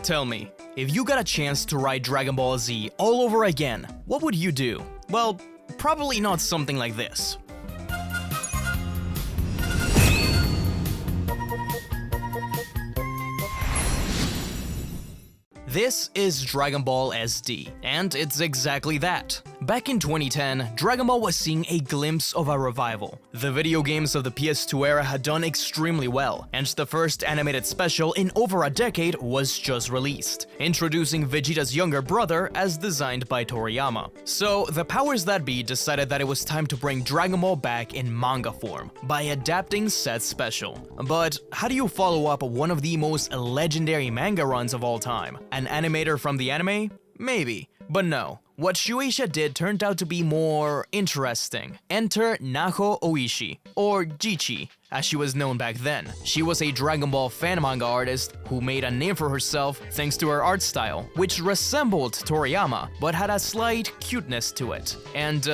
Tell me, if you got a chance to ride Dragon Ball Z all over again, what would you do? Well, probably not something like this. This is Dragon Ball SD, and it's exactly that. Back in 2010, Dragon Ball was seeing a glimpse of a revival. The video games of the PS2 era had done extremely well, and the first animated special in over a decade was just released, introducing Vegeta's younger brother as designed by Toriyama. So, the powers that be decided that it was time to bring Dragon Ball back in manga form, by adapting said special. But how do you follow up one of the most legendary manga runs of all time? An animator from the anime? Maybe. But no. What Shueisha did turned out to be more interesting. Enter Naho Oishi, or Jichi, as she was known back then. She was a Dragon Ball fan manga artist who made a name for herself thanks to her art style, which resembled Toriyama, but had a slight cuteness to it. And,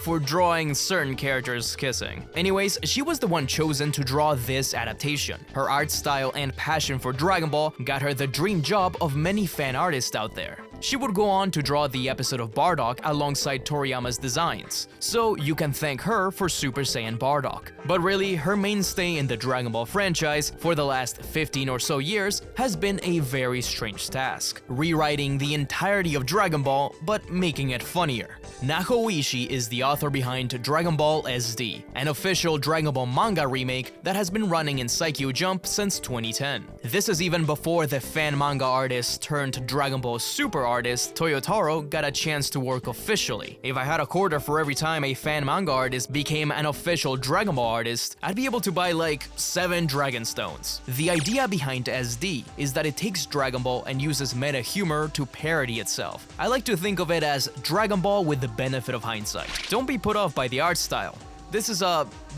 for drawing certain characters kissing. Anyways, she was the one chosen to draw this adaptation. Her art style and passion for Dragon Ball got her the dream job of many fan artists out there. She would go on to draw the episode of Bardock alongside Toriyama's designs, so you can thank her for Super Saiyan Bardock. But really, her mainstay in the Dragon Ball franchise for the last 15 or so years has been a very strange task, rewriting the entirety of Dragon Ball, but making it funnier. Naho Oishi is the author behind Dragon Ball SD, an official Dragon Ball manga remake that has been running in Saikyo Jump since 2010. This is even before the fan manga artist turned Dragon Ball Super artist Toyotaro got a chance to work officially. If I had a quarter for every time a fan manga artist became an official Dragon Ball artist, I'd be able to buy like 7 Dragon Stones. The idea behind SD is that it takes Dragon Ball and uses meta humor to parody itself. I like to think of it as Dragon Ball with the benefit of hindsight. Don't be put off by the art style. This is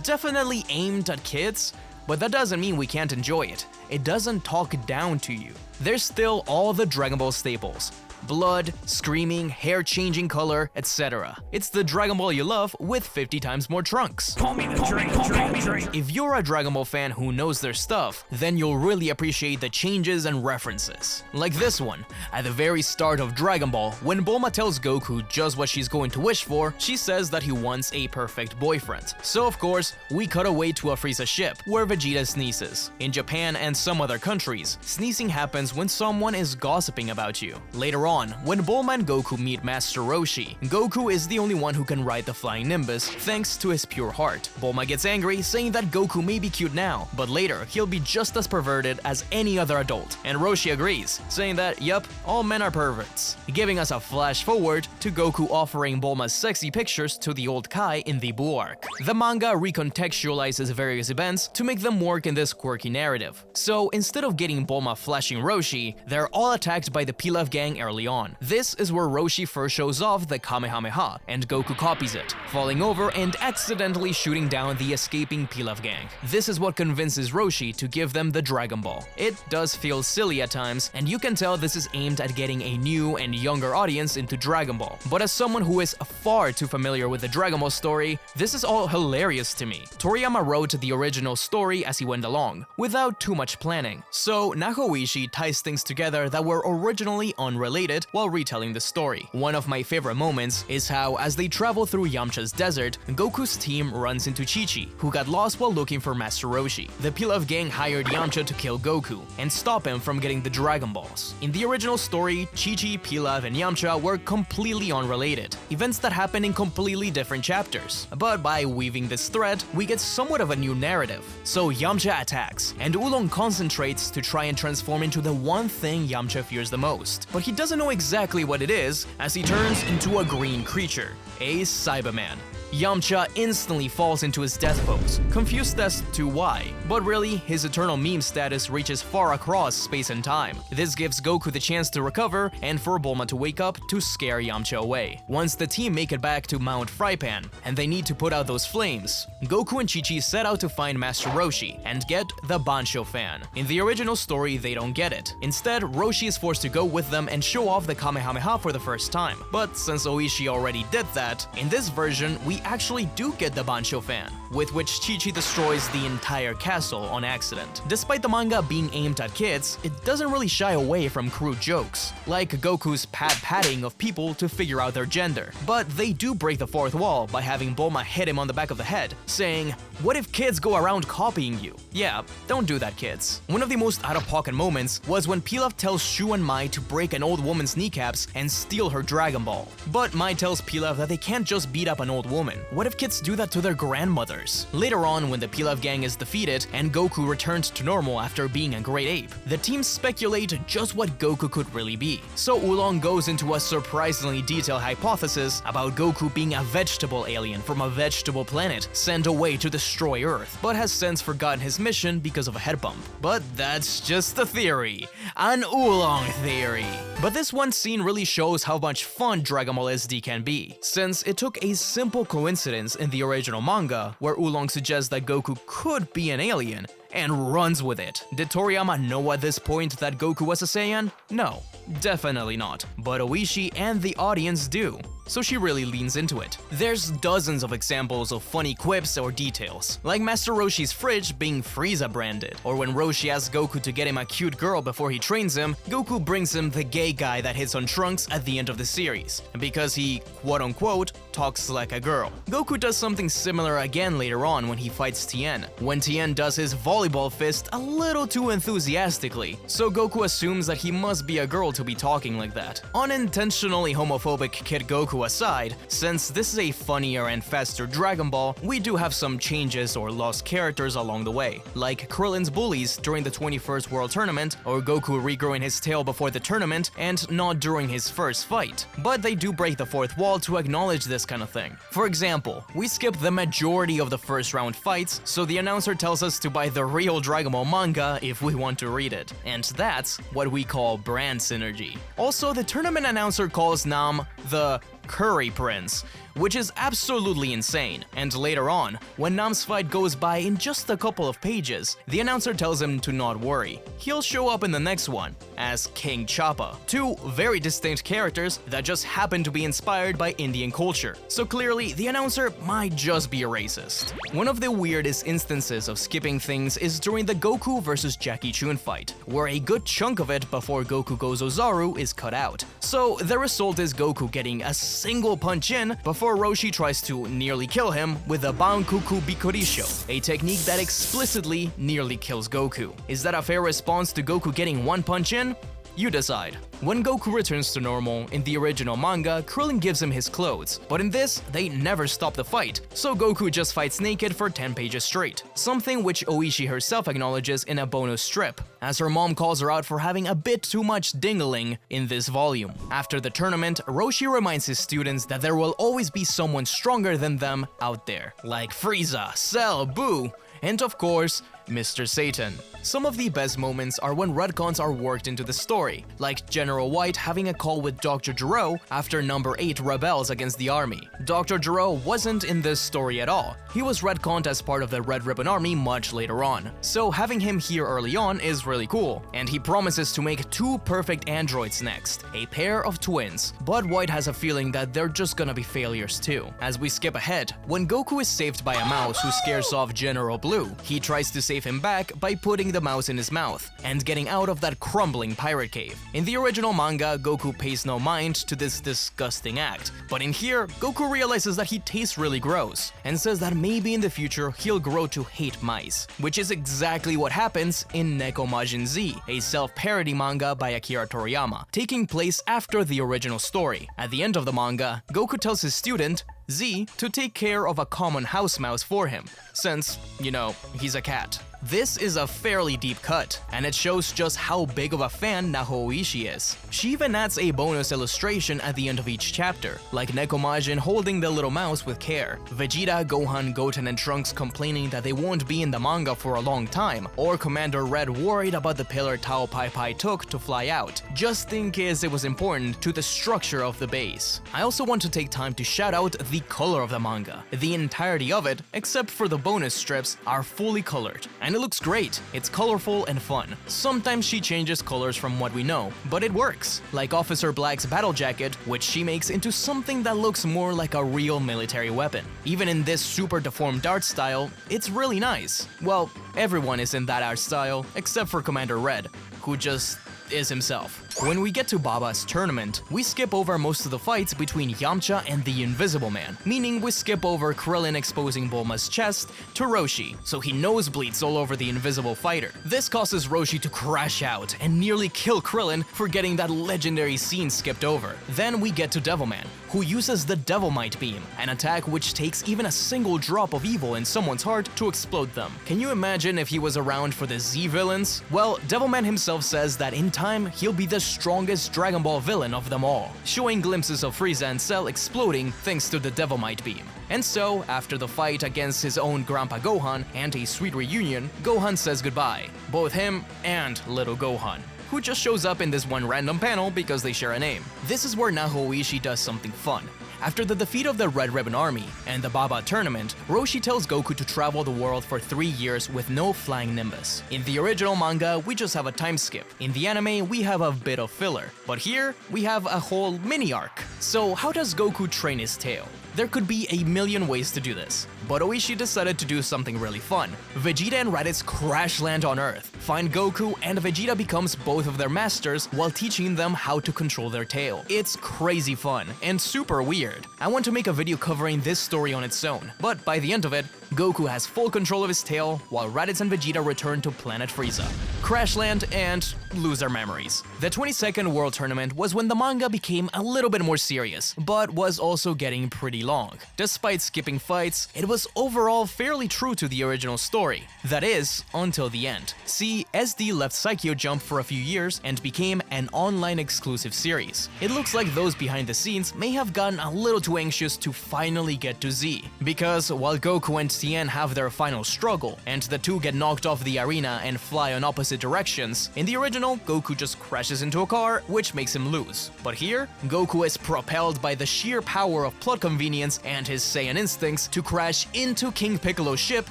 definitely aimed at kids, but that doesn't mean we can't enjoy it. It doesn't talk down to you. There's still all the Dragon Ball staples. Blood, screaming, hair changing color, etc. It's the Dragon Ball you love with 50 times more trunks. Call me the drink. If you're a Dragon Ball fan who knows their stuff, then you'll really appreciate the changes and references. Like this one. At the very start of Dragon Ball, when Bulma tells Goku just what she's going to wish for, she says that he wants a perfect boyfriend. So of course, we cut away to a Frieza ship, where Vegeta sneezes. In Japan and some other countries, sneezing happens when someone is gossiping about you. Later on, when Bulma and Goku meet Master Roshi, Goku is the only one who can ride the flying Nimbus thanks to his pure heart. Bulma gets angry, saying that Goku may be cute now, but later he'll be just as perverted as any other adult, and Roshi agrees, saying that, yup, all men are perverts, giving us a flash forward to Goku offering Bulma's sexy pictures to the old Kai in the Buu arc. The manga recontextualizes various events to make them work in this quirky narrative. So instead of getting Bulma flashing Roshi, they're all attacked by the Pilaf gang early on. This is where Roshi first shows off the Kamehameha, and Goku copies it, falling over and accidentally shooting down the escaping Pilaf gang. This is what convinces Roshi to give them the Dragon Ball. It does feel silly at times, and you can tell this is aimed at getting a new and younger audience into Dragon Ball. But as someone who is far too familiar with the Dragon Ball story, this is all hilarious to me. Toriyama wrote the original story as he went along, without too much planning. So Naho Oishi ties things together that were originally unrelated while retelling the story. One of my favorite moments is how, as they travel through Yamcha's desert, Goku's team runs into Chi-Chi, who got lost while looking for Master Roshi. The Pilaf gang hired Yamcha to kill Goku and stop him from getting the Dragon Balls. In the original story, Chi-Chi, Pilaf, and Yamcha were completely unrelated, events that happened in completely different chapters. But by weaving this thread, we get somewhat of a new narrative. So Yamcha attacks, and Oolong concentrates to try and transform into the one thing Yamcha fears the most. But he doesn't know exactly what it is, as he turns into a green creature, a Cyberman. Yamcha instantly falls into his death pose, confused as to why, but really, his eternal meme status reaches far across space and time. This gives Goku the chance to recover and for Bulma to wake up to scare Yamcha away. Once the team make it back to Mount Frypan, and they need to put out those flames, Goku and Chi-Chi set out to find Master Roshi and get the Bancho fan. In the original story, they don't get it. Instead, Roshi is forced to go with them and show off the Kamehameha for the first time. But since Oishi already did that, in this version, we actually do get the Bancho fan, with which Chi-Chi destroys the entire castle on accident. Despite the manga being aimed at kids, it doesn't really shy away from crude jokes, like Goku's patting of people to figure out their gender. But they do break the fourth wall by having Bulma hit him on the back of the head, saying, "What if kids go around copying you?" Yeah, don't do that, kids. One of the most out-of-pocket moments was when Pilaf tells Shu and Mai to break an old woman's kneecaps and steal her Dragon Ball. But Mai tells Pilaf that they can't just beat up an old woman. What if kids do that to their grandmothers? Later on, when the Pilaf gang is defeated and Goku returns to normal after being a great ape, the team speculate just what Goku could really be. So Oolong goes into a surprisingly detailed hypothesis about Goku being a vegetable alien from a vegetable planet sent away to destroy Earth, but has since forgotten his mission because of a head bump. But that's just a theory. An Oolong theory. But this one scene really shows how much fun Dragon Ball SD can be, since it took a simple coincidence in the original manga where Oolong suggests that Goku could be an alien and runs with it. Did Toriyama know at this point that Goku was a Saiyan? No, definitely not. But Oishi and the audience do, so she really leans into it. There's dozens of examples of funny quips or details, like Master Roshi's fridge being Frieza branded, or when Roshi asks Goku to get him a cute girl before he trains him, Goku brings him the gay guy that hits on Trunks at the end of the series, because he, quote-unquote, talks like a girl. Goku does something similar again later on when he fights Tien, when Tien does his volleyball fist a little too enthusiastically, so Goku assumes that he must be a girl to be talking like that. Unintentionally homophobic Kid Goku aside, since this is a funnier and faster Dragon Ball, we do have some changes or lost characters along the way, like Krillin's bullies during the 21st World Tournament, or Goku regrowing his tail before the tournament and not during his first fight. But they do break the fourth wall to acknowledge this kind of thing. For example, we skip the majority of the first round fights, so the announcer tells us to buy the real Dragon Ball manga if we want to read it. And that's what we call brand synergy. Also, the tournament announcer calls Nam the Curry Prince, which is absolutely insane. And later on, when Nam's fight goes by in just a couple of pages, the announcer tells him to not worry. He'll show up in the next one as King Choppa. Two very distinct characters that just happen to be inspired by Indian culture. So clearly, the announcer might just be a racist. One of the weirdest instances of skipping things is during the Goku vs Jackie Chun fight, where a good chunk of it before Goku goes Ozaru is cut out. So the result is Goku getting a single punch in before Roshi tries to nearly kill him with a Bankuku Bikorisho, a technique that explicitly nearly kills Goku. Is that a fair response to Goku getting one punch in? You decide. When Goku returns to normal, in the original manga, Krillin gives him his clothes, but in this, they never stop the fight, so Goku just fights naked for 10 pages straight, something which Oishi herself acknowledges in a bonus strip, as her mom calls her out for having a bit too much dingling in this volume. After the tournament, Roshi reminds his students that there will always be someone stronger than them out there, like Frieza, Cell, Boo, and of course, Mr. Satan. Some of the best moments are when retcons are worked into the story, like General White having a call with Dr. Gero after number 8 rebels against the army. Dr. Gero wasn't in this story at all. He was retconned as part of the Red Ribbon Army much later on, so having him here early on is really cool, and he promises to make 2 perfect androids next, a pair of twins. But White has a feeling that they're just gonna be failures too. As we skip ahead, when Goku is saved by a mouse who scares off General Blue, he tries to save him back by putting the mouse in his mouth and getting out of that crumbling pirate cave. In the original manga, Goku pays no mind to this disgusting act, but in here, Goku realizes that he tastes really gross and says that maybe in the future he'll grow to hate mice, which is exactly what happens in Neko Majin Z, a self-parody manga by Akira Toriyama, taking place after the original story. At the end of the manga, Goku tells his student, Z, to take care of a common house mouse for him, since, you know, he's a cat. This is a fairly deep cut, and it shows just how big of a fan Naho Oishi is. She even adds a bonus illustration at the end of each chapter, like Nekomajin holding the little mouse with care, Vegeta, Gohan, Goten, and Trunks complaining that they won't be in the manga for a long time, or Commander Red worried about the pillar Tao Pai Pai took to fly out, just in case it was important to the structure of the base. I also want to take time to shout out the color of the manga. The entirety of it, except for the bonus strips, are fully colored, and and it looks great. It's colorful and fun. Sometimes she changes colors from what we know, but it works. Like Officer Black's battle jacket, which she makes into something that looks more like a real military weapon. Even in this super deformed art style, it's really nice. Well, everyone is in that art style, except for Commander Red, who just is himself. When we get to Baba's tournament, we skip over most of the fights between Yamcha and the Invisible Man, meaning we skip over Krillin exposing Bulma's chest to Roshi, so he nosebleeds all over the invisible fighter. This causes Roshi to crash out and nearly kill Krillin for getting that legendary scene skipped over. Then we get to Devilman, who uses the Devilmight Beam, an attack which takes even a single drop of evil in someone's heart to explode them. Can you imagine if he was around for the Z villains? Well, Devilman himself says that in time he'll be the strongest Dragon Ball villain of them all, showing glimpses of Frieza and Cell exploding thanks to the Devilmight Beam. And so, after the fight against his own Grandpa Gohan and a sweet reunion, Gohan says goodbye, both him and little Gohan, who just shows up in this one random panel because they share a name. This is where Nahoishi does something fun. After the defeat of the Red Ribbon Army and the Baba tournament, Roshi tells Goku to travel the world for 3 years with no flying Nimbus. In the original manga, we just have a time skip. In the anime, we have a bit of filler. But here, we have a whole mini-arc. So how does Goku train his tail? There could be a million ways to do this, but Oishi decided to do something really fun. Vegeta and Raditz crash land on Earth, find Goku, and Vegeta becomes both of their masters while teaching them how to control their tail. It's crazy fun and super weird. I want to make a video covering this story on its own, but by the end of it, Goku has full control of his tail while Raditz and Vegeta return to planet Frieza, crash land, and lose their memories. The 22nd World Tournament was when the manga became a little bit more serious, but was also getting pretty long. Despite skipping fights, it was overall fairly true to the original story. That is, until the end. See, SD left Saikyo Jump for a few years and became an online exclusive series. It looks like those behind the scenes may have gotten a little too anxious to finally get to Z, because while Goku and Tien have their final struggle, and the two get knocked off the arena and fly on opposite directions, in the original, Goku just crashes into a car, which makes him lose. But here, Goku is propelled by the sheer power of plot convenience and his Saiyan instincts to crash into King Piccolo's ship,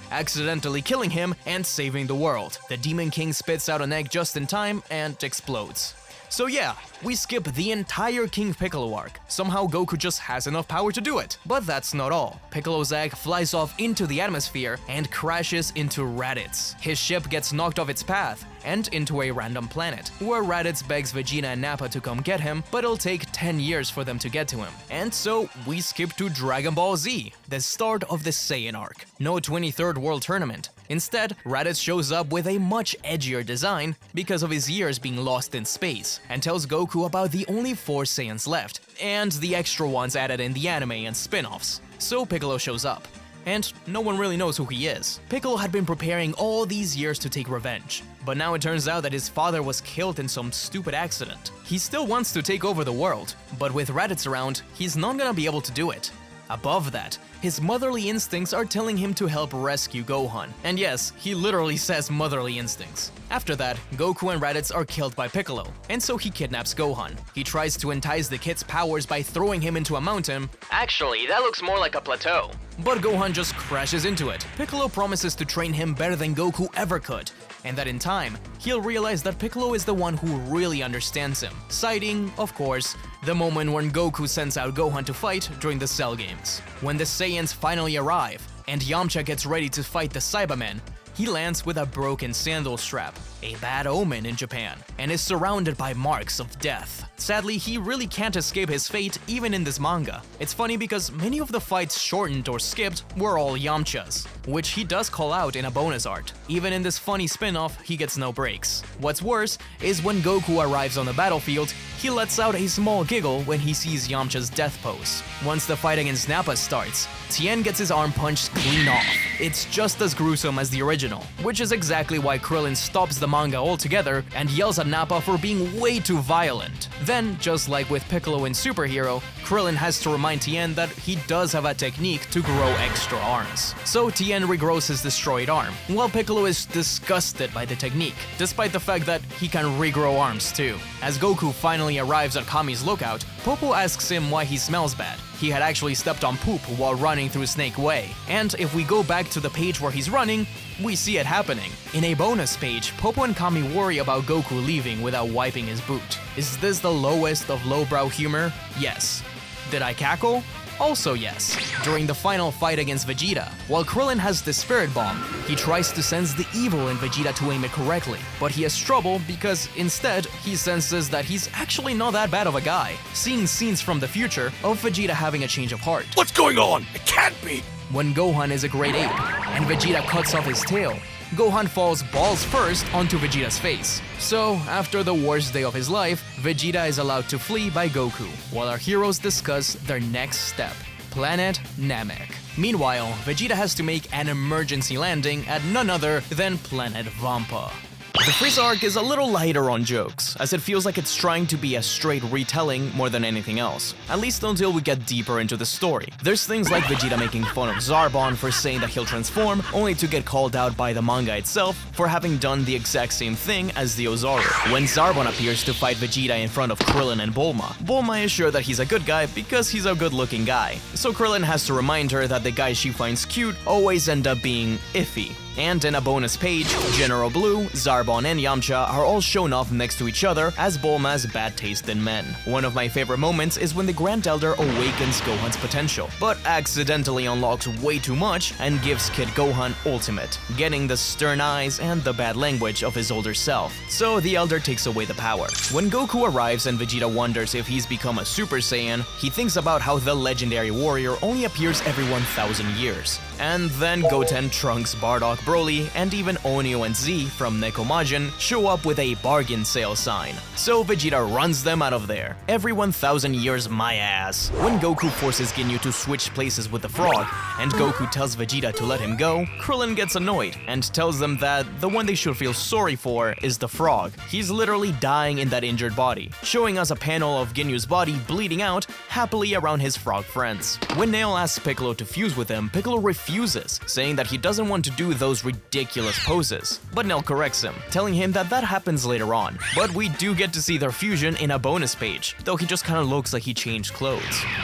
accidentally killing him and saving the world. The Demon King spits out an egg just in time and explodes. So yeah, we skip the entire King Piccolo arc. Somehow Goku just has enough power to do it. But that's not all. Piccolo's egg flies off into the atmosphere and crashes into Raditz. His ship gets knocked off its path and into a random planet, where Raditz begs Vegeta and Nappa to come get him, but it'll take 10 years for them to get to him. And so, we skip to Dragon Ball Z, the start of the Saiyan arc. No 23rd World Tournament. Instead, Raditz shows up with a much edgier design because of his years being lost in space, and tells Goku about the only 4 Saiyans left, and the extra ones added in the anime and spin-offs. So Piccolo shows up. And no one really knows who he is. Piccolo had been preparing all these years to take revenge, but now it turns out that his father was killed in some stupid accident. He still wants to take over the world, but with Raditz around, he's not gonna be able to do it. Above that, his motherly instincts are telling him to help rescue Gohan. And yes, he literally says motherly instincts. After that, Goku and Raditz are killed by Piccolo, and so he kidnaps Gohan. He tries to entice the kid's powers by throwing him into a mountain. Actually, that looks more like a plateau. But Gohan just crashes into it. Piccolo promises to train him better than Goku ever could, and that in time, he'll realize that Piccolo is the one who really understands him. Citing, of course, the moment when Goku sends out Gohan to fight during the Cell games. When the Saiyans finally arrive, and Yamcha gets ready to fight the Cybermen, he lands with a broken sandal strap, a bad omen in Japan, and is surrounded by marks of death. Sadly, he really can't escape his fate even in this manga. It's funny because many of the fights shortened or skipped were all Yamcha's, which he does call out in a bonus art. Even in this funny spin-off, he gets no breaks. What's worse is when Goku arrives on the battlefield, he lets out a small giggle when he sees Yamcha's death pose. Once the fight against Nappa starts, Tien gets his arm punched clean off. It's just as gruesome as the original, which is exactly why Krillin stops the manga altogether and yells at Nappa for being way too violent. Then, just like with Piccolo in Superhero, Krillin has to remind Tien that he does have a technique to grow extra arms. So Tien regrows his destroyed arm, while Piccolo is disgusted by the technique, despite the fact that he can regrow arms too. As Goku finally arrives at Kami's lookout, Popo asks him why he smells bad. He had actually stepped on poop while running through Snake Way. And if we go back to the page where he's running, we see it happening. In a bonus page, Popo and Kami worry about Goku leaving without wiping his boot. Is this the lowest of lowbrow humor? Yes. Did I cackle? Also yes. During the final fight against Vegeta, while Krillin has the Spirit Bomb, he tries to sense the evil in Vegeta to aim it correctly, but he has trouble because instead, he senses that he's actually not that bad of a guy, seeing scenes from the future of Vegeta having a change of heart. What's going on? It can't be! When Gohan is a great ape, and Vegeta cuts off his tail, Gohan falls balls first onto Vegeta's face. So, after the worst day of his life, Vegeta is allowed to flee by Goku, while our heroes discuss their next step, Planet Namek. Meanwhile, Vegeta has to make an emergency landing at none other than Planet Vampa. The Frieza arc is a little lighter on jokes, as it feels like it's trying to be a straight retelling more than anything else, at least until we get deeper into the story. There's things like Vegeta making fun of Zarbon for saying that he'll transform, only to get called out by the manga itself for having done the exact same thing as the Ozaru. When Zarbon appears to fight Vegeta in front of Krillin and Bulma is sure that he's a good guy because he's a good-looking guy. So Krillin has to remind her that the guys she finds cute always end up being iffy. And in a bonus page, General Blue, Zarbon, and Yamcha are all shown off next to each other as Bulma's bad taste in men. One of my favorite moments is when the Grand Elder awakens Gohan's potential, but accidentally unlocks way too much and gives Kid Gohan Ultimate, getting the stern eyes and the bad language of his older self. So the Elder takes away the power. When Goku arrives and Vegeta wonders if he's become a Super Saiyan, he thinks about how the legendary warrior only appears every 1,000 years. And then Goten, Trunks, Bardock, Broly, and even Onio and Z from Nekomajin show up with a bargain sale sign. So Vegeta runs them out of there. Every 1,000 years my ass. When Goku forces Ginyu to switch places with the frog, and Goku tells Vegeta to let him go, Krillin gets annoyed and tells them that the one they should feel sorry for is the frog. He's literally dying in that injured body, showing us a panel of Ginyu's body bleeding out happily around his frog friends. When Nail asks Piccolo to fuse with him, Piccolo refuses, saying that he doesn't want to do those ridiculous poses. But Nail corrects him, telling him that that happens later on. But we do get to see their fusion in a bonus page, though he just kinda looks like he changed clothes.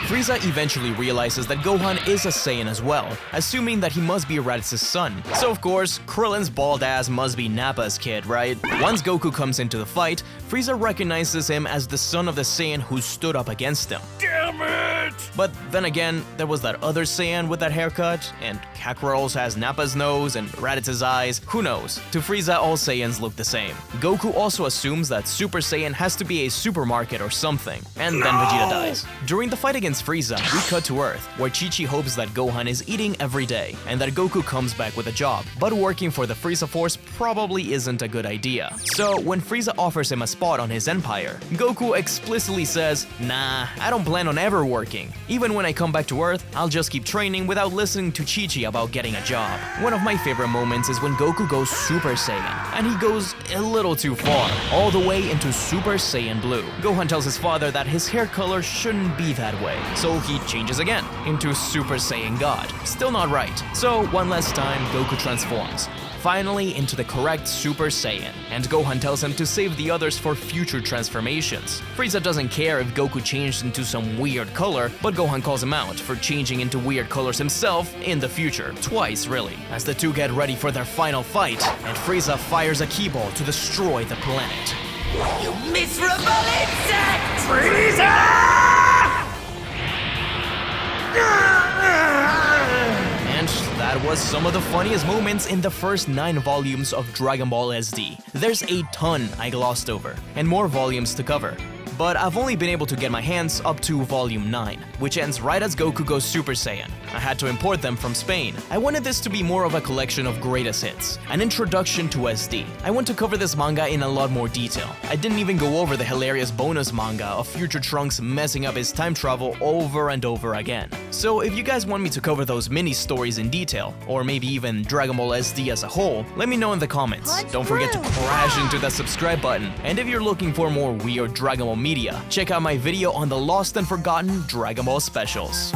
Frieza eventually realizes that Gohan is a Saiyan as well, assuming that he must be Raditz's son. So of course, Krillin's bald ass must be Nappa's kid, right? Once Goku comes into the fight, Frieza recognizes him as the son of the Saiyan who stood up against him. Damn it! But then again, there was that other Saiyan with that haircut, and Kakarot also has Nappa's nose and Raditz's eyes, who knows? To Frieza, all Saiyans look the same. Goku also assumes that Super Saiyan has to be a supermarket or something, and then Vegeta dies. During the fight against Frieza, we cut to Earth, where Chi-Chi hopes that Gohan is eating every day, and that Goku comes back with a job. But working for the Frieza Force probably isn't a good idea. So when Frieza offers him a spot on his empire, Goku explicitly says, "Nah, I don't plan on ever working. Even when I come back to Earth, I'll just keep training without listening to Chi-Chi about getting a job." One of my favorite moments is when Goku goes Super Saiyan, and he goes a little too far, all the way into Super Saiyan Blue. Gohan tells his father that his hair color shouldn't be that way, so he changes again into Super Saiyan God. Still not right. So one last time, Goku transforms, finally into the correct Super Saiyan, and Gohan tells him to save the others for future transformations. Frieza doesn't care if Goku changed into some weird color, but Gohan calls him out for changing into weird colors himself in the future. Twice, really, as the two get ready for their final fight, and Frieza fires a ki ball to destroy the planet. You miserable insect! Frieza! And that was some of the funniest moments in the first 9 volumes of Dragon Ball SD. There's a ton I glossed over, and more volumes to cover. But I've only been able to get my hands up to volume 9, which ends right as Goku goes Super Saiyan. I had to import them from Spain. I wanted this to be more of a collection of greatest hits, an introduction to SD. I want to cover this manga in a lot more detail. I didn't even go over the hilarious bonus manga of future Trunks messing up his time travel over and over again. So if you guys want me to cover those mini stories in detail, or maybe even Dragon Ball SD as a whole, let me know in the comments. Don't forget to crash into that subscribe button, and if you're looking for more weird Dragon Ball media, check out my video on the lost and forgotten Dragon Ball specials.